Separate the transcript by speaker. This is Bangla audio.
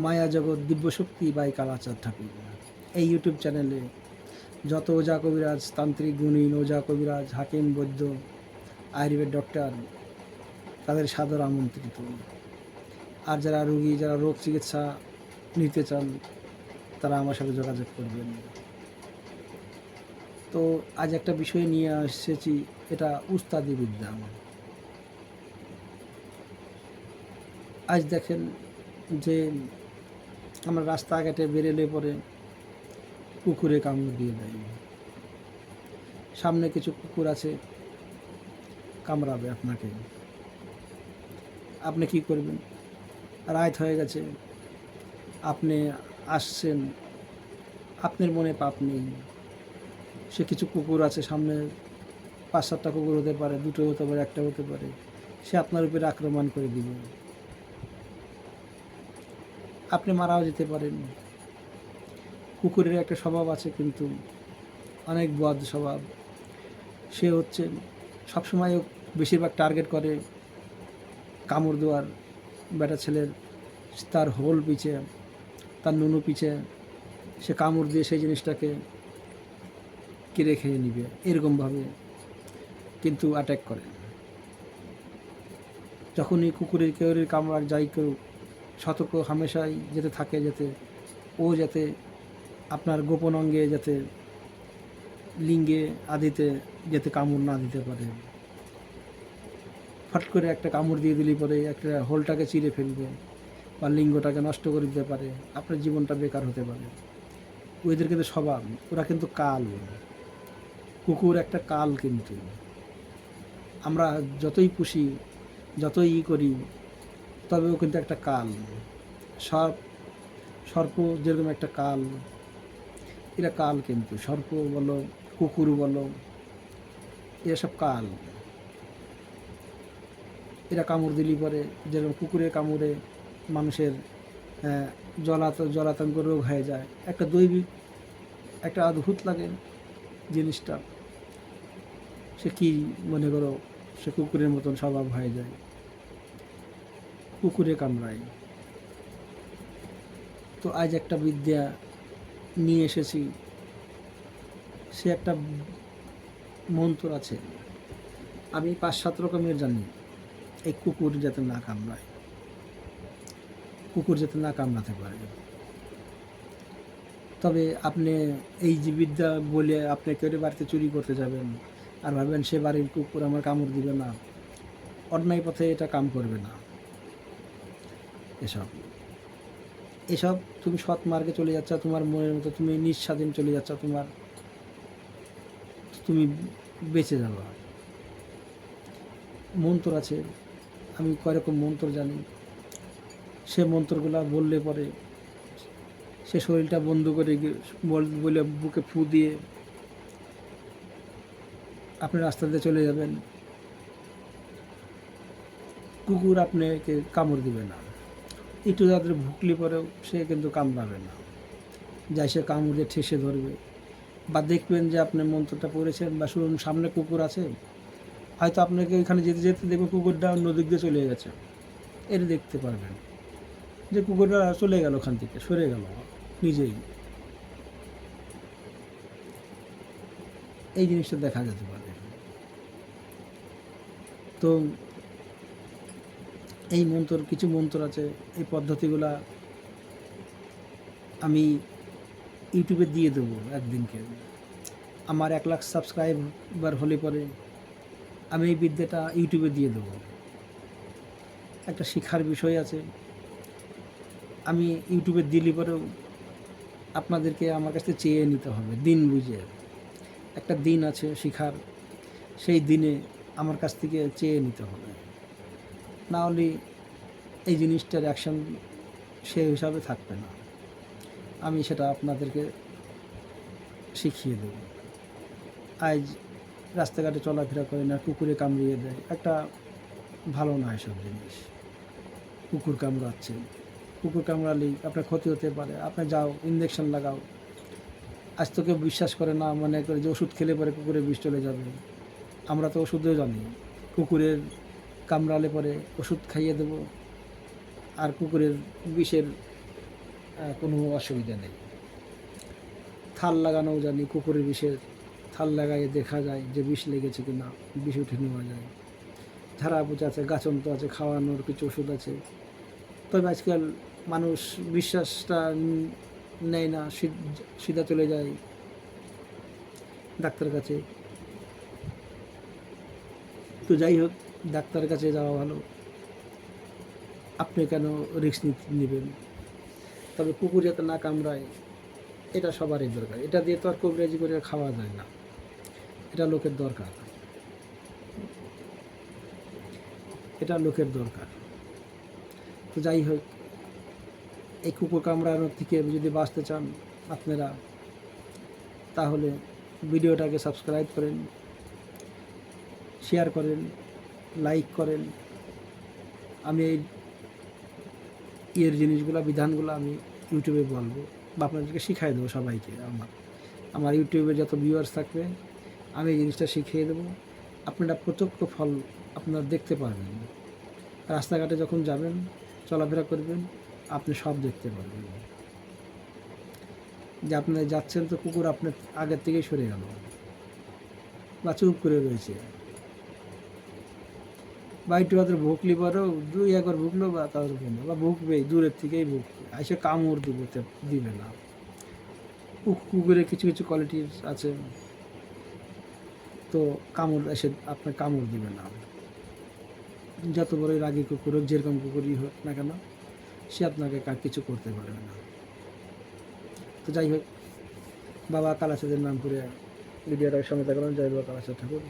Speaker 1: মায়া জগৎ দিব্যশক্তি বাই কালাচাঁদ ঠাকুর। এই ইউটিউব চ্যানেলে যত ওঝা কবিরাজ, তান্ত্রিক, গুণিন, ওঝা কবিরাজ, হাকিম, বৈদ্য, আয়ুর্বেদ ডক্টর, তাদের সাদর আমন্ত্রিত। আর যারা রোগী, যারা রোগ চিকিৎসা নিতে চান, তারা আমার সাথে যোগাযোগ করবেন। তো আজ একটা বিষয় নিয়ে এসেছি, এটা উস্তাদি বিদ্যা। আজ দেখেন যে আমরা রাস্তাঘাটে বেরোলে পরে কুকুরে কামড় দিয়ে দেয়। সামনে কিছু কুকুর আছে, কামড়াবে আপনাকে। আপনি কি করবেন? রাত হয়ে গেছে, আপনি আসছেন, আপনার মনে পাপ নেই। সে কিছু কুকুর আছে সামনে, 5-7টা কুকুর হতে পারে, 2টো হতে পারে, 1টা হতে পারে, সে আপনার উপরে আক্রমণ করে দিবে। আপনি মারাও যেতে পারেন। কুকুরের একটা স্বভাব আছে, কিন্তু অনেক বদ স্বভাব। সে হচ্ছে সবসময় বেশিরভাগ টার্গেট করে কামড় দেওয়ার বেটা ছেলের, তার হোল পিছে, তার নুনু পিছে সে কামড় দিয়ে সেই জিনিসটাকে কেড়ে খেয়ে নিবে, এরকমভাবে কিন্তু অ্যাটাক করে। যখনই কুকুরের কেউরের কামড় যাই কেউ, সতর্ক হামেশাই যেতে থাকে, যাতে ও যাতে আপনার গোপন অঙ্গে, যাতে লিঙ্গে আদিতে যাতে কামড় না দিতে পারে। ফট করে একটা কামড় দিয়ে দিলে পরে একটা হোলটাকে চিরে ফেলবে বা লিঙ্গটাকে নষ্ট করে দিতে পারে, আপনার জীবনটা বেকার হতে পারে। ওদের কিন্তু স্বভাব, ওরা কিন্তু কাল। কুকুর একটা কাল, কিন্তু আমরা যতই পুষি, যতই করি, তবেও কিন্তু একটা কাল। সর্প যেরকম একটা কাল, এরা কাল। কিন্তু সর্প বলো, কুকুর বলো, এরা সব কাল। এরা কামড় দিলি পরে, যেরকম কুকুরের কামড়ে মানুষের জলাতঙ্ক রোগ হয়ে যায়, একটা দৈবিক একটা অদ্ভুত লাগে জিনিসটা। সে কি মনে করো, সে কুকুরের মতন স্বভাব হয়ে যায়, কুকুরে কামড়ায়। তো আজ একটা বিদ্যা নিয়ে এসেছি, সে একটা মন্ত্র আছে, আমি 5-7 রকমের জানি, এই কুকুর যাতে না কামড়ায়, কুকুর যাতে না কামড়াতে পারে। তবে আপনি এই যে বিদ্যা বলে আপনি কেউ বাড়িতে চুরি করতে যাবেন আর ভাবেন সে বাড়ির কুকুর আমার কামড় দিবে না, অন্যায় পথে এটা কাম করবে না। এসব এসব তুমি সৎ মার্গে চলে যাচ্ছ, তোমার মনের মতো তুমি নিঃস্বাধীন চলে যাচ্ছ, তুমি বেঁচে যাবে। মন্ত্র আছে, আমি কয়েকরকম মন্ত্র জানি। সে মন্ত্রগুলা বললে পরে সে শরীরটা বন্ধ করে বলে বুকে ফু দিয়ে আপনি রাস্তা দিয়ে চলে যাবেন, কুকুর আপনাকে কামড় দিবে না। একটু তাদের ভুকলি পরেও সে কিন্তু কামড়াবে না, যাই সে কামড় দিয়ে ঠেসে ধরবে। বা দেখবেন যে আপনি মন্ত্রটা পড়েছেন বা শুনুন সামনে কুকুর আছে, হয়তো আপনাকে ওইখানে যেতে যেতে দেখবেন কুকুরটা অন্য দিক দিয়ে চলে গেছে, এটা দেখতে পারবেন যে কুকুরটা চলে গেল, ওখান থেকে সরে গেল নিজেই। এই জিনিসটা দেখা যেতে পারে। তো এই কিছু মন্ত্র আছে, এই পদ্ধতিগুলা আমি ইউটিউবে দিয়ে দেবো একদিনকে। আমার 1 লাখ সাবস্ক্রাইবার হলে পরে আমি এই বিদ্যাটা ইউটিউবে দিয়ে দেবো। একটা শিক্ষার বিষয় আছে, আমি ইউটিউবে দিলে পরেও আপনাদেরকে আমার কাছ থেকে চেয়ে নিতে হবে, দিন বুঝে। একটা দিন আছে শিখার, সেই দিনে আমার কাছ থেকে চেয়ে নিতে হবে, না হলে এই জিনিসটার অ্যাকশন সেই হিসাবে থাকবে না। আমি সেটা আপনাদেরকে শিখিয়ে দেব। আজ রাস্তাঘাটে চলাফেরা করে না, কুকুরে কামড়িয়ে দেয়, একটা ভালো না এসব জিনিস। কুকুর কামড়াচ্ছে, কুকুর কামড়ালেই আপনার ক্ষতি হতে পারে, আপনি যাও ইঞ্জেকশন লাগাও। আজ তো কেউ বিশ্বাস করে না, মনে করে যে ওষুধ খেলে পরে কুকুরের বিষ চলে যাবে। আমরা তো ওষুধেও জানি, কুকুরের কামড়ালে পরে ওষুধ খাইয়ে দেব, আর কুকুরের বিষের কোনো অসুবিধা নেই। থাল লাগানোও জানি, কুকুরের বিষের থাল লাগাইয়ে দেখা যায় যে বিষ লেগেছে কি না, বিষ উঠে নেওয়া যায়। ঝাড়া পোছা আছে, গাছন্ত আছে, খাওয়ানোর কিছু ওষুধ আছে। তবে আজকাল মানুষ বিশ্বাসটা নেয় না, সিধা চলে যায় ডাক্তারের কাছে। তো যাই হোক, ডাক্তারের কাছে যাওয়া ভালো। আপনি কেন রিস্ক নেবেন? তবে কুকুর যাতে না কামড়ায় এটা সবারই দরকার। এটা দিয়ে তো আর কবিরাজি করে খাওয়া যায় না, এটা লোকের দরকার, এটা লোকের দরকার। তো যাই হোক, এই কুকুর কামড়ানোর থেকে যদি বাঁচতে চান আপনারা, তাহলে ভিডিওটাকে সাবস্ক্রাইব করেন, শেয়ার করেন, লাইক করেন। আমি এই জিনিসগুলো, বিধানগুলো আমি ইউটিউবে বলবো বা আপনাদেরকে শিখাই দেবো সবাইকে। আমার ইউটিউবে যত ভিউয়ার্স থাকবে আমি এই জিনিসটা শিখিয়ে দেবো। আপনারা প্রত্যক্ষ ফল আপনারা দেখতে পারবেন। রাস্তাঘাটে যখন যাবেন, চলাফেরা করবেন, আপনি সব দেখতে পারবেন যে আপনি যাচ্ছেন তো কুকুর আপনার আগের থেকেই সরে গেল বা চুপ করে রয়েছে, বা একটু তাদের ভুকলি পরেও দুই একবার ভুকলো বা তাদের উপরে বা ভুকবেই, দূরের থেকেই ভুকবে, এসে কামড় দিবে না। কুকুরের কিছু কিছু কোয়ালিটির আছে, তো কামড় এসে আপনার কামড় দিবে না। যত বড়ই রাগী কুকুর হোক, যেরকম কুকুরই হোক না কেন, সে আপনাকে কিছু করতে পারবে না। তো যাই হোক, বাবা কালাচাঁদের নাম করে ভিডিওটাকে সমাপ্ত করলাম। জয় বাবা কালাচাঁদ ঠাকুর।